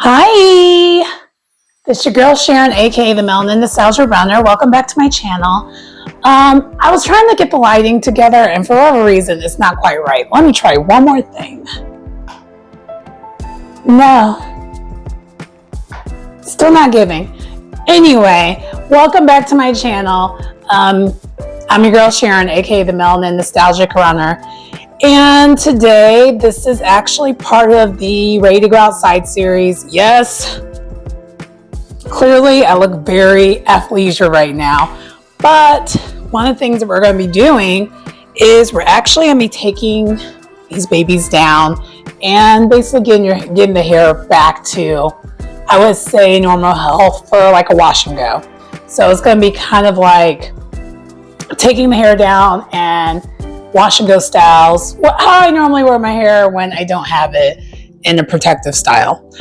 Hi, this is your girl Sharon, aka the Melanin Nostalgia Runner. Welcome back to my channel. I was trying to get the lighting together, and for whatever reason, it's not quite right. Let me try one more thing. No, still not giving. Anyway, welcome back to my channel. I'm your girl Sharon, aka the Melanin Nostalgic Runner. And today, this is actually part of the Ready to Go Outside series. Yes, clearly I look very athleisure right now. But one of the things that we're going to be doing is we're actually going to be taking these babies down and basically getting the hair back to, I would say, normal health for like a wash and go. So it's going to be kind of like taking the hair down and wash and go styles, how I normally wear my hair when I don't have it in a protective style.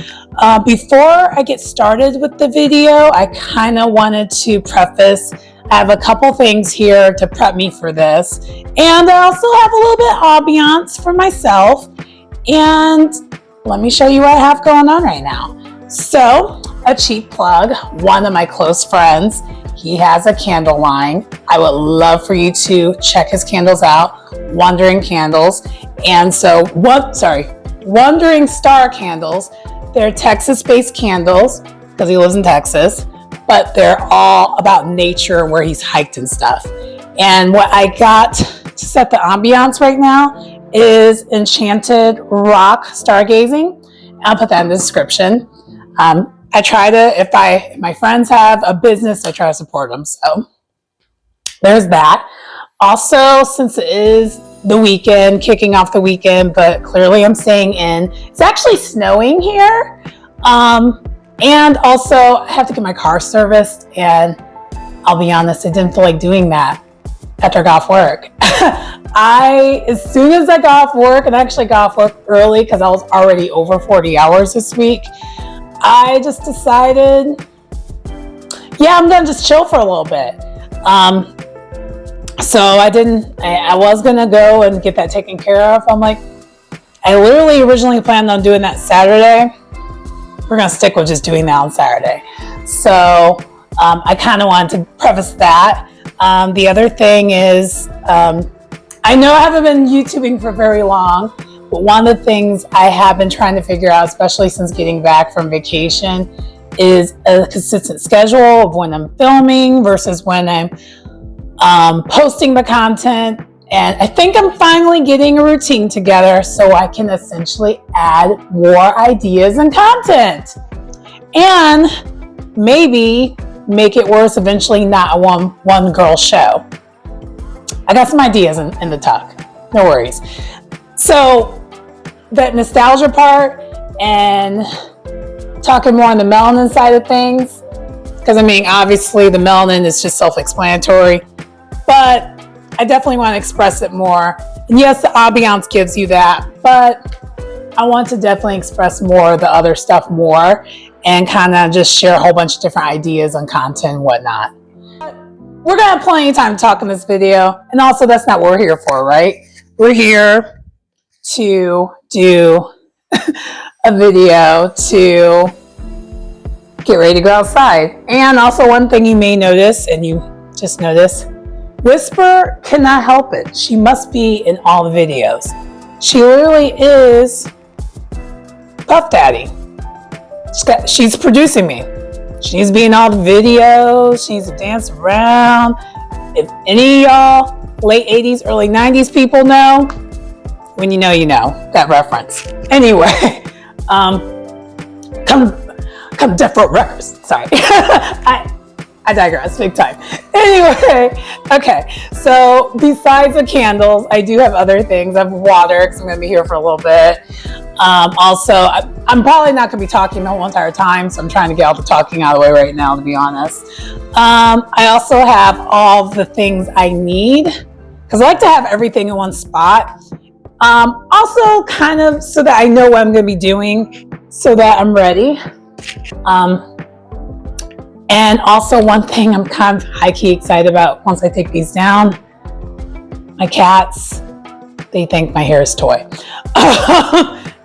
Before I get started with the video, I kind of wanted to preface, I have a couple things here to prep me for this, and I also have a little bit of ambiance for myself, and let me show you what I have going on right now. So, a cheap plug, one of my close friends, he has a candle line. I would love for you to check his candles out, Wandering Candles. And so, Wandering Star Candles. They're Texas-based candles because he lives in Texas, but they're all about nature and where he's hiked and stuff. And what I got to set the ambiance right now is Enchanted Rock Stargazing. I'll put that in the description. I try to, if my friends have a business, I try to support them. So there's that. Also, since it is the weekend, kicking off the weekend, but clearly I'm staying in. It's actually snowing here. And also I have to get my car serviced, and I'll be honest, I didn't feel like doing that after I got off work. As soon as I got off work, and I actually got off work early because I was already over 40 hours this week, I just decided, yeah, I'm gonna just chill for a little bit. So I was gonna go and get that taken care of. I'm like, I literally originally planned on doing that Saturday. We're gonna stick with just doing that on Saturday. So I kind of wanted to preface that. The other thing is, I know I haven't been YouTubing for very long, but one of the things I have been trying to figure out, especially since getting back from vacation, is a consistent schedule of when I'm filming versus when I'm posting the content. And I think I'm finally getting a routine together so I can essentially add more ideas and content. And maybe make it worse, eventually not a one girl show. I got some ideas in the tuck. No worries. So that nostalgia part and talking more on the melanin side of things, because I mean, obviously the melanin is just self-explanatory, but I definitely want to express it more. And yes, the ambiance gives you that, but I want to definitely express more of the other stuff more and kind of just share a whole bunch of different ideas on content and whatnot. We're gonna have plenty of time to talk in this video, and also that's not what we're here for, right? We're here to do a video to get ready to go outside. And also, one thing you may notice, and you just notice, Whisper cannot help it. She must be in all the videos. She literally is Puff Daddy. She's producing me. She needs to be in all the videos. She needs to dance around. If any of y'all late 80s, early 90s people know, when you know, that reference. Anyway, come Death Row Records. Sorry. I digress big time. Anyway, okay. So besides the candles, I do have other things. I have water because I'm going to be here for a little bit. Also, I'm probably not going to be talking the whole entire time, so I'm trying to get all the talking out of the way right now, to be honest. I also have all the things I need because I like to have everything in one spot. Also, kind of so that I know what I'm going to be doing, so that I'm ready. And also, one thing I'm kind of high-key excited about once I take these down, my cats, they think my hair is toy.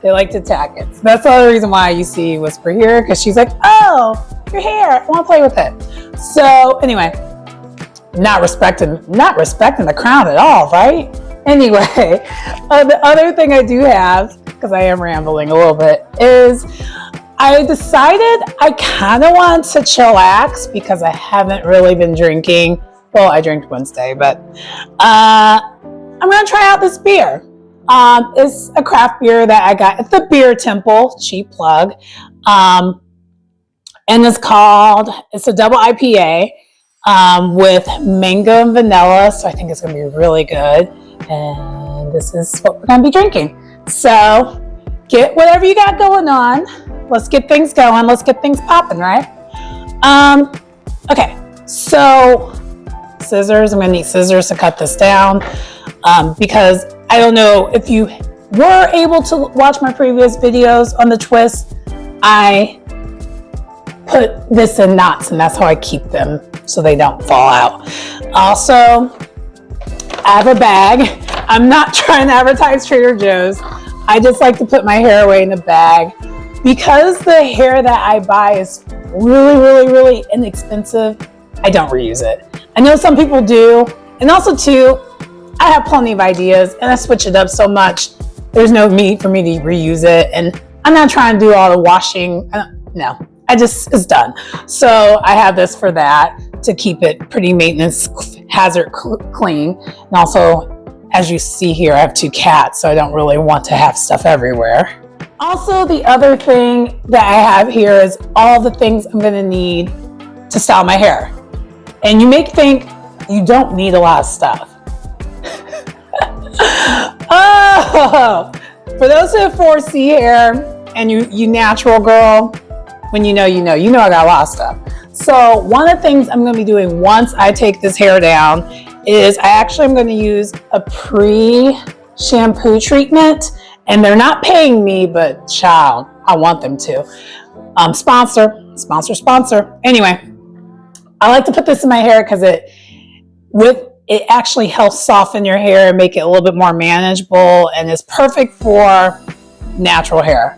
They like to attack it. So that's the other reason why you see Whisper here, because she's like, oh, your hair, I want to play with it. So anyway, not respecting the crown at all, right? Anyway, the other thing I do have, because I am rambling a little bit, is I decided I kind of want to chillax because I haven't really been drinking. Well, I drank Wednesday, but I'm going to try out this beer. It's a craft beer that I got at the Beer Temple, cheap plug. And it's a double IPA with mango and vanilla. So I think it's going to be really good. And this is what we're going to be drinking. So get whatever you got going on. Let's get things going. Let's get things popping, right? Okay, so scissors. I'm going to need scissors to cut this down because I don't know if you were able to watch my previous videos on the twist. I put this in knots, and that's how I keep them so they don't fall out. Also, I have a bag. I'm not trying to advertise Trader Joe's. I just like to put my hair away in a bag because the hair that I buy is really, really, really inexpensive. I don't reuse it. I know some people do, and also too, I have plenty of ideas and I switch it up so much. There's no need for me to reuse it, and I'm not trying to do all the washing. No, it's done. So I have this for that, to keep it pretty maintenance hazard clean. And also, as you see here, I have 2 cats, so I don't really want to have stuff everywhere. Also, the other thing that I have here is all the things I'm gonna need to style my hair. And you may think you don't need a lot of stuff. Oh, for those who have 4C hair and you natural girl, when you know I got a lot of stuff. So one of the things I'm going to be doing once I take this hair down is I actually am going to use a pre-shampoo treatment, and they're not paying me, but child, I want them to. Sponsor. Anyway, I like to put this in my hair because it actually helps soften your hair and make it a little bit more manageable, and is perfect for natural hair.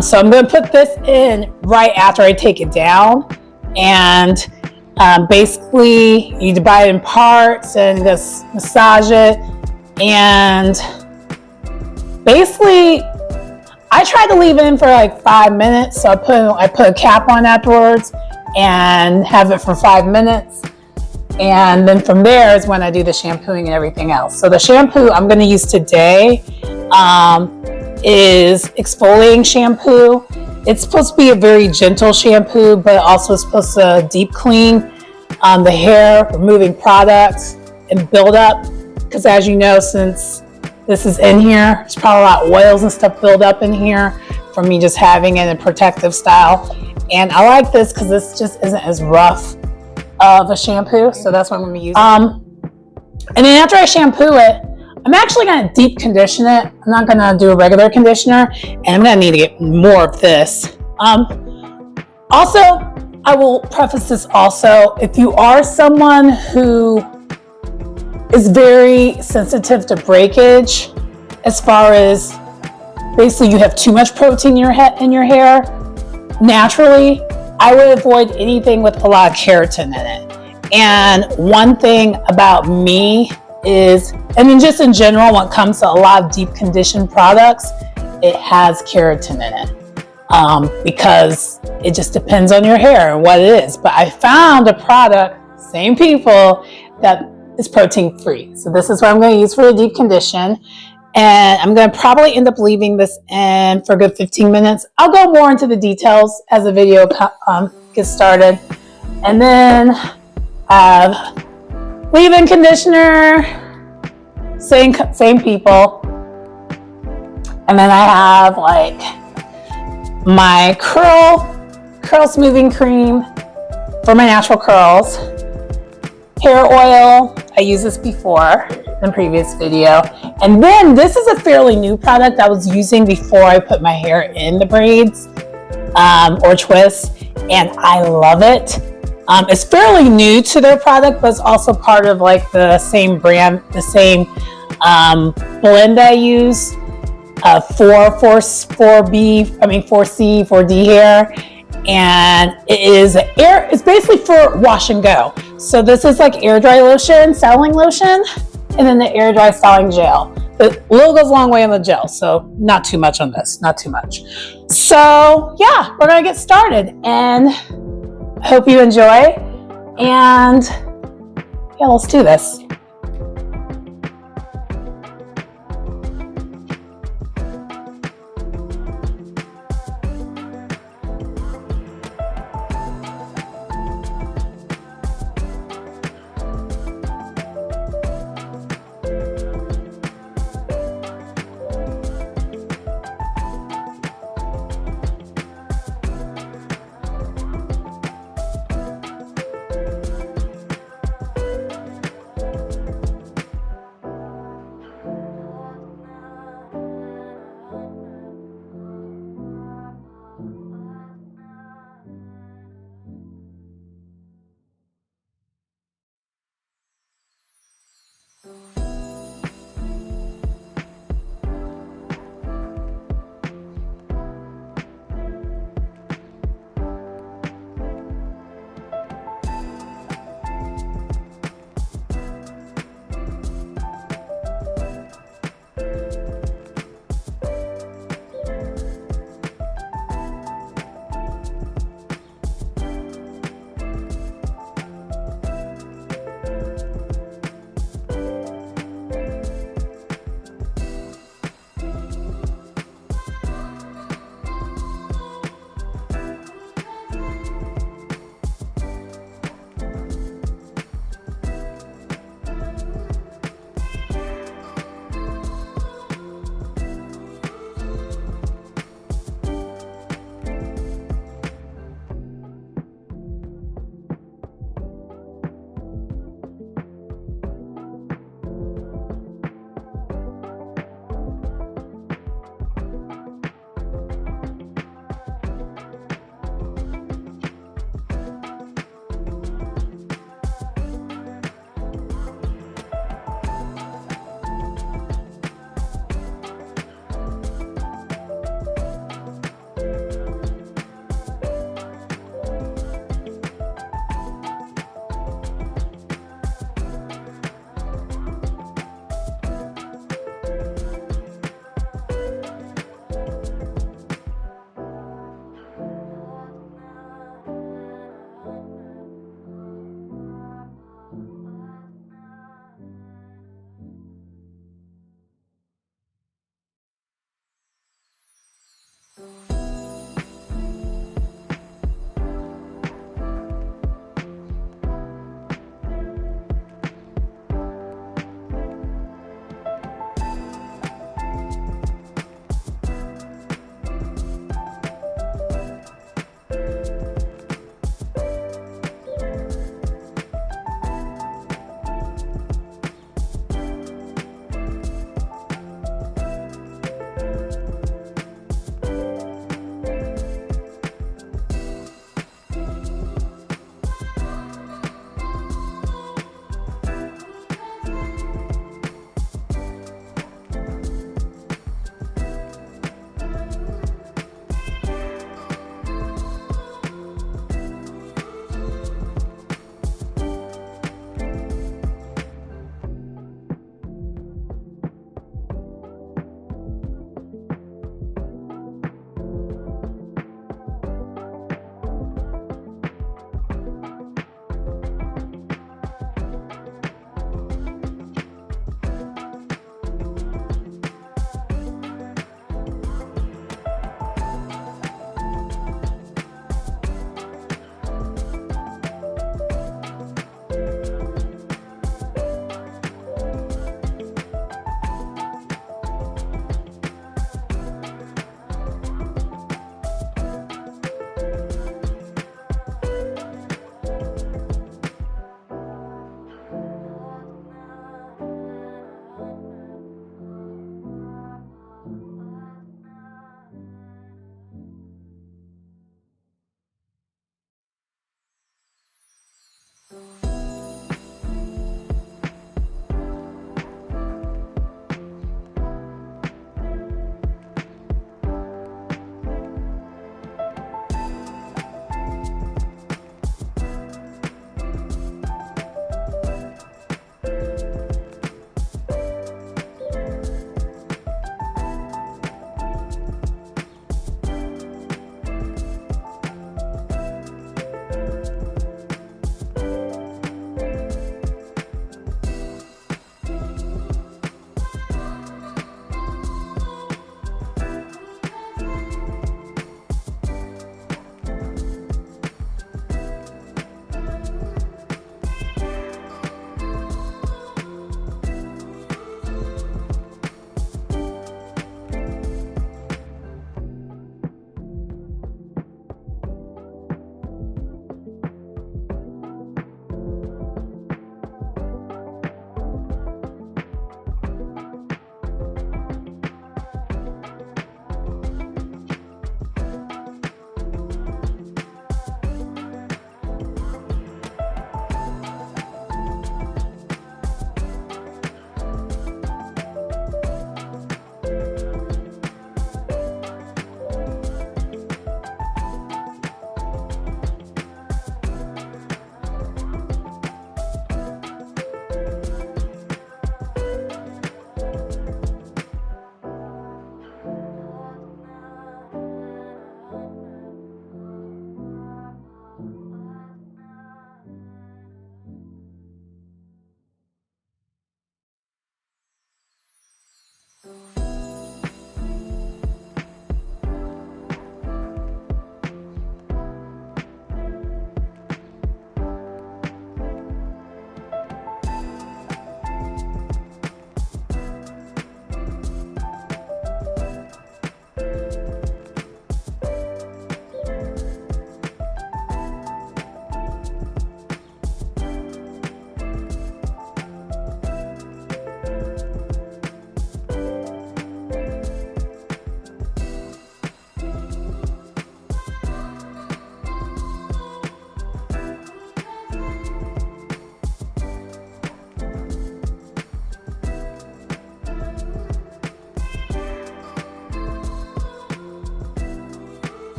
So I'm going to put this in right after I take it down, and basically you divide it in parts and just massage it. And basically I try to leave it in for like 5 minutes. So I put a cap on afterwards and have it for 5 minutes. And then from there is when I do the shampooing and everything else. So the shampoo I'm going to use today is exfoliating shampoo. It's supposed to be a very gentle shampoo, but also supposed to deep clean the hair, removing products and build up. Because as you know, since this is in here, there's probably a lot of oils and stuff build up in here from me just having it in a protective style. And I like this because this just isn't as rough of a shampoo. So that's what I'm going to use. And then after I shampoo it, I'm actually going to deep condition it. I'm not going to do a regular conditioner, and I'm going to need to get more of this. Also, I will preface this also, if you are someone who is very sensitive to breakage, as far as basically you have too much protein in your hair, naturally, I would avoid anything with a lot of keratin in it. And one thing about me is, and then just in general, when it comes to a lot of deep conditioned products, it has keratin in it because it just depends on your hair and what it is. But I found a product, same people, that is protein free. So this is what I'm going to use for the deep condition. And I'm going to probably end up leaving this in for a good 15 minutes. I'll go more into the details as the video gets started. And then leave-in conditioner, same people. And then I have like my curl smoothing cream for my natural curls. Hair oil, I used this before in the previous video. And then this is a fairly new product I was using before I put my hair in the braids or twists, and I love it. It's fairly new to their product, but it's also part of like the same brand, the same blend I use. 4C, 4D hair. And it's basically for wash and go. So this is like air dry lotion, styling lotion, and then the air dry styling gel. The little goes a long way on the gel, so not too much on this, not too much. So yeah, we're gonna get started, and I hope you enjoy. And yeah, let's do this.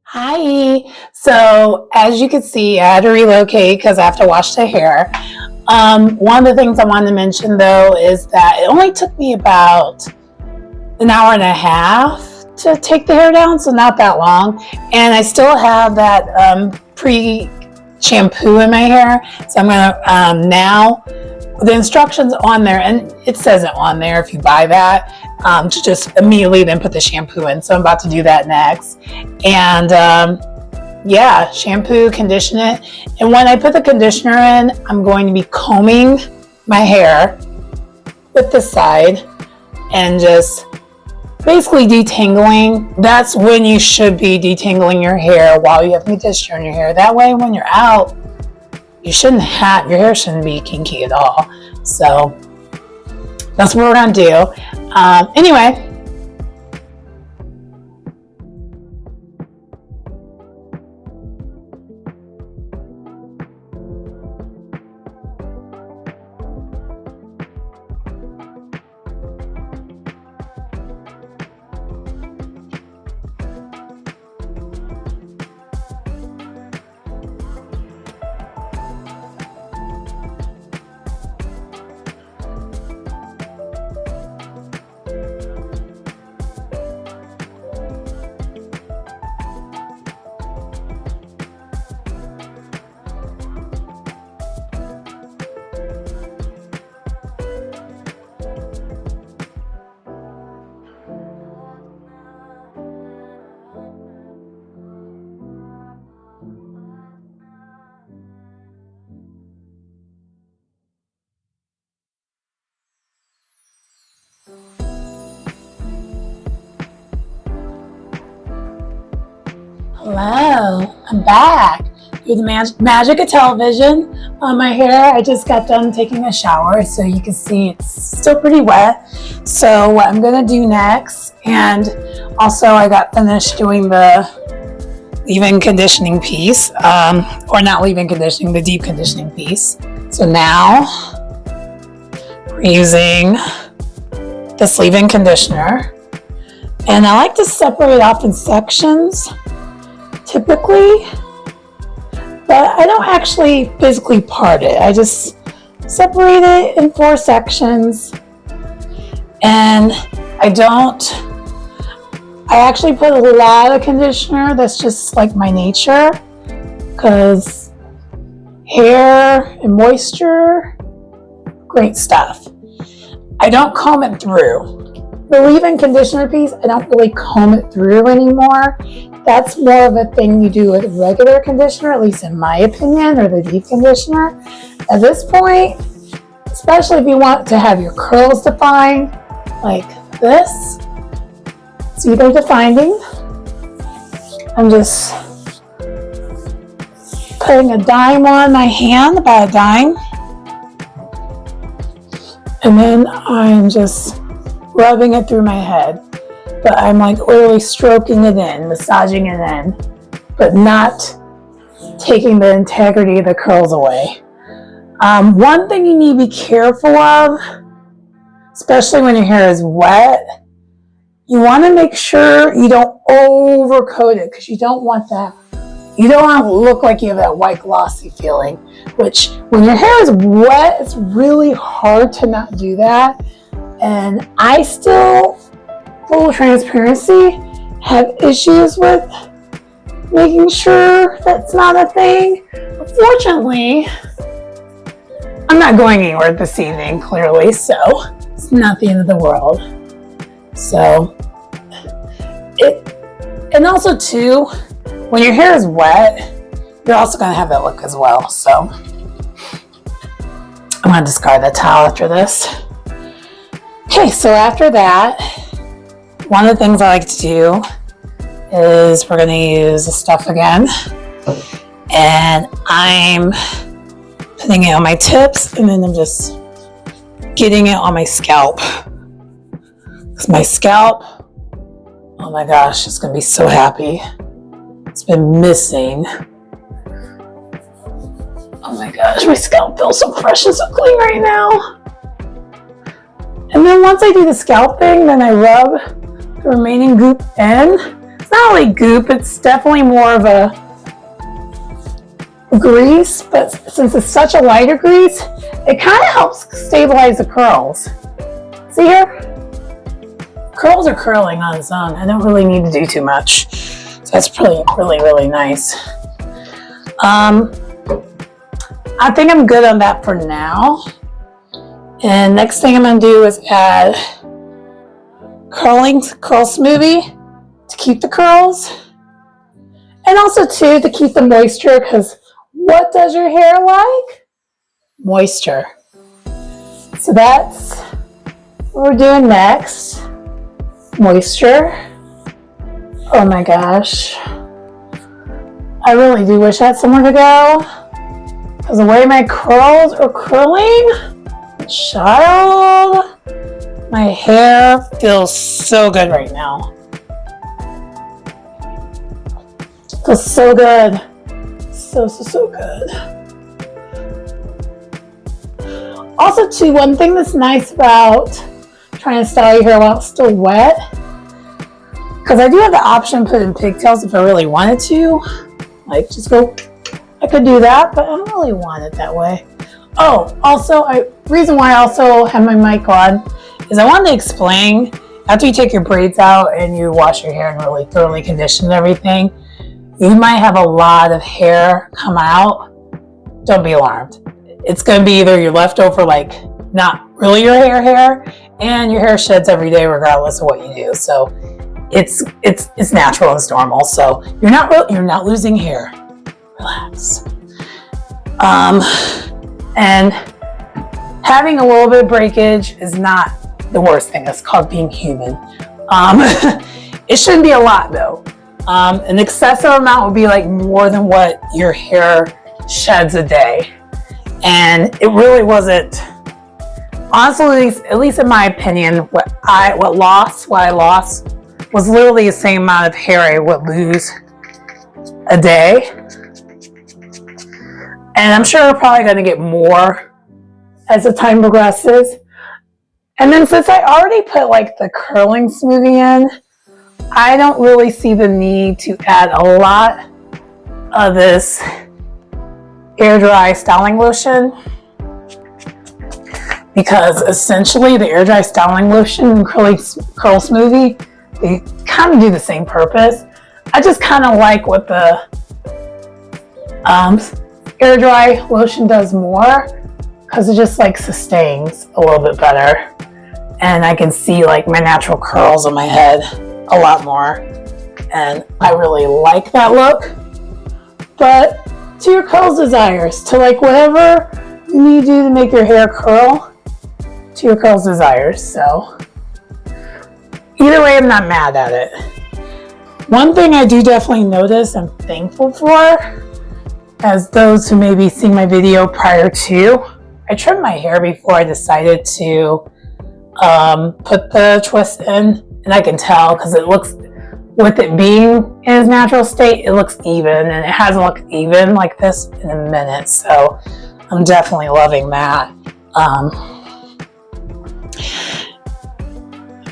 Hi. So as you can see, I had to relocate because I have to wash the hair. One of the things I wanted to mention though is that it only took me about an hour and a half to take the hair down, so not that long. And I still have that pre-shampoo in my hair. So I'm gonna now, the instructions on there, and it says it on there if you buy that, to just immediately then put the shampoo in. So I'm about to do that next. And yeah, shampoo, condition it. And when I put the conditioner in, I'm going to be combing my hair with the side and just basically detangling. That's when you should be detangling your hair while you have conditioner in your hair. That way when you're out, your hair shouldn't be kinky at all. So that's what we're gonna do. Anyway, Hello, I'm back. Through the magic of television on my hair. I just got done taking a shower, so you can see it's still pretty wet. So what I'm gonna do next, and also I got finished doing the leave-in conditioning piece, or not leave-in conditioning, the deep conditioning piece. So now we're using this leave-in conditioner, and I like to separate off in sections typically, but I don't actually physically part it. I just separate it in 4 sections, and I actually put a lot of conditioner. That's just like my nature, because hair and moisture, great stuff. I don't comb it through. The leave-in conditioner piece, I don't really comb it through anymore. That's more of a thing you do with regular conditioner, at least in my opinion, or the deep conditioner. At this point, especially if you want to have your curls defined like this, see they're defining. I'm just putting a dime on my hand, about a dime, and then I'm just rubbing it through my head. But I'm like literally stroking it in, massaging it in, but not taking the integrity of the curls away. One thing you need to be careful of, especially when your hair is wet, you want to make sure you don't overcoat it, because you don't want that. You don't want to look like you have that white glossy feeling, which when your hair is wet, it's really hard to not do that. And I still, full transparency, have issues with making sure that's not a thing. Fortunately, I'm not going anywhere this evening, clearly, so it's not the end of the world. So, and also too, when your hair is wet, you're also going to have that look as well. So, I'm going to discard the towel after this. Okay, so after that, one of the things I like to do is we're going to use the stuff again, and I'm putting it on my tips, and then I'm just getting it on my scalp. Because my scalp, oh my gosh, it's going to be so happy. It's been missing. Oh my gosh, my scalp feels so fresh and so clean right now. And then once I do the scalp thing, then I rub the remaining goop in. It's not really goop, it's definitely more of a grease, but since it's such a lighter grease, it kind of helps stabilize the curls. See here? Curls are curling on its own. I don't really need to do too much. So that's really nice. I think I'm good on that for now. And next thing I'm going to do is add curl smoothie to keep the curls, and also too to keep the moisture, because what does your hair like? Moisture. So that's what we're doing next. Moisture. Oh my gosh, I really do wish I had somewhere to go, because the way my curls are curling, child, my hair feels so good right now. Feels so good. So good. Also too, one thing that's nice about trying to style your hair while it's still wet, because I do have the option to put in pigtails if I really wanted to. Like just go, I could do that, but I don't really want it that way. Oh, also, reason why I also have my mic on is I wanted to explain, after you take your braids out and you wash your hair and really thoroughly condition everything, you might have a lot of hair come out. Don't be alarmed. It's going to be either your leftover, like not really your hair, and your hair sheds every day regardless of what you do. So it's natural, it's normal. So you're not losing hair. Relax. And having a little bit of breakage is not the worst thing. It's called being human. It shouldn't be a lot though. An excessive amount would be like more than what your hair sheds a day. And it really wasn't, honestly, at least in my opinion, what I lost was literally the same amount of hair I would lose a day. And I'm sure we're probably going to get more as the time progresses. And then since I already put like the curling smoothie in, I don't really see the need to add a lot of this air dry styling lotion, because essentially the air dry styling lotion and curl smoothie, they kind of do the same purpose. I just kind of like what the air dry lotion does more, because it just like sustains a little bit better, and I can see like my natural curls on my head a lot more, and I really like that look. But to your curls desires, to like whatever you need to do to make your hair curl, to your curls desires. So either way, I'm not mad at it. One thing I do definitely notice I'm thankful for, as those who may be seeing my video prior to, I trimmed my hair before I decided to put the twist in, and I can tell because it looks, with it being in its natural state, it looks even, and it hasn't looked even like this in a minute, so I'm definitely loving that.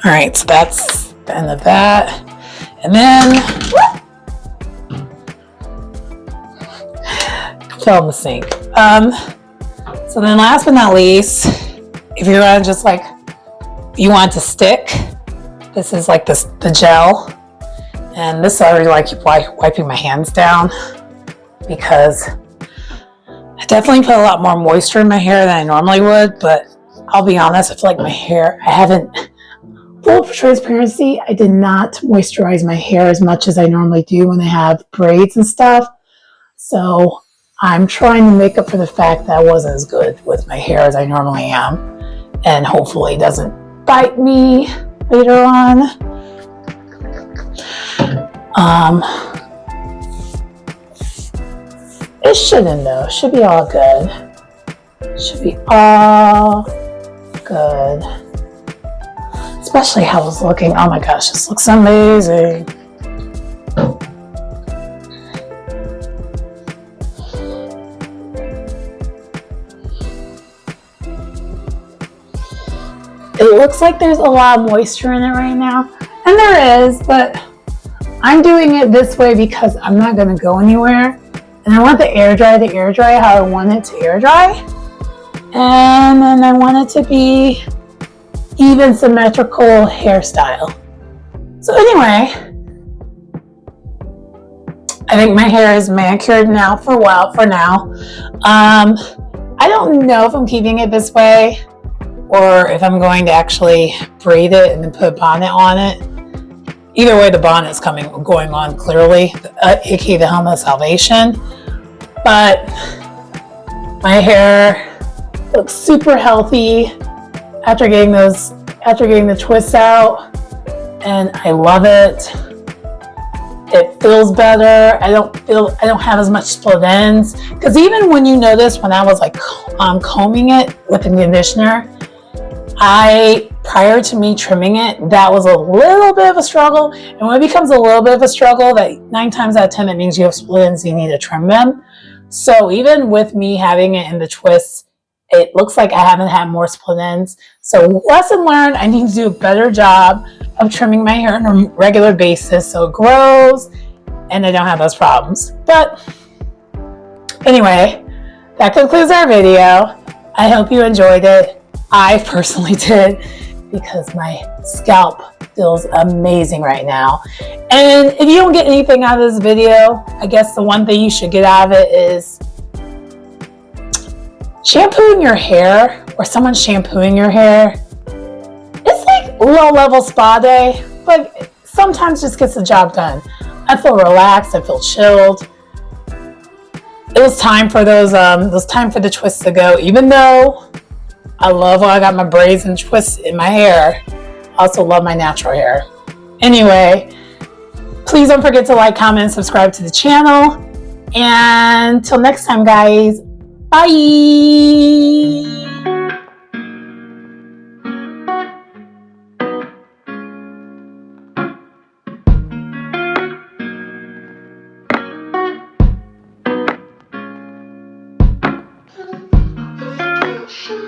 Alright, so that's the end of that. And then, fell in the sink. So then last but not least, if you're gonna just like, you want it to stick, this is like the gel. And this I already like wiping my hands down, because I definitely put a lot more moisture in my hair than I normally would, but I'll be honest, I feel like my hair, full transparency, I did not moisturize my hair as much as I normally do when I have braids and stuff. So I'm trying to make up for the fact that I wasn't as good with my hair as I normally am, and hopefully it doesn't bite me later on. It shouldn't though. It should be all good. Should be all good. Especially how it's looking. Oh my gosh, this looks amazing. It looks like there's a lot of moisture in it right now. And there is, but I'm doing it this way because I'm not going to go anywhere. And I want the air dry how I want it to air dry. And then I want it to be even symmetrical hairstyle. So anyway, I think my hair is manicured now for a while, for now. I don't know if I'm keeping it this way or if I'm going to actually braid it and then put a bonnet on it. Either way, the bonnet's going on clearly, aka the helmet of salvation. But my hair looks super healthy after getting the twists out, and I love it. It feels better. I don't have as much split ends, because even when you notice when I was like combing it with the conditioner, prior to me trimming it, that was a little bit of a struggle. And when it becomes a little bit of a struggle, that 9 times out of 10, it means you have split ends, you need to trim them. So even with me having it in the twists, it looks like I haven't had more split ends. So lesson learned, I need to do a better job of trimming my hair on a regular basis so it grows and I don't have those problems. But anyway, that concludes our video. I hope you enjoyed it. I personally did, because my scalp feels amazing right now. And if you don't get anything out of this video, I guess the one thing you should get out of it is shampooing your hair, or someone shampooing your hair. It's like low-level spa day, but sometimes just gets the job done. I feel relaxed, I feel chilled. It was time for the twists to go, even though I love when I got my braids and twists in my hair. I also love my natural hair. Anyway, Please don't forget to like, comment, and subscribe to the channel. And till next time, guys, bye. Shoot.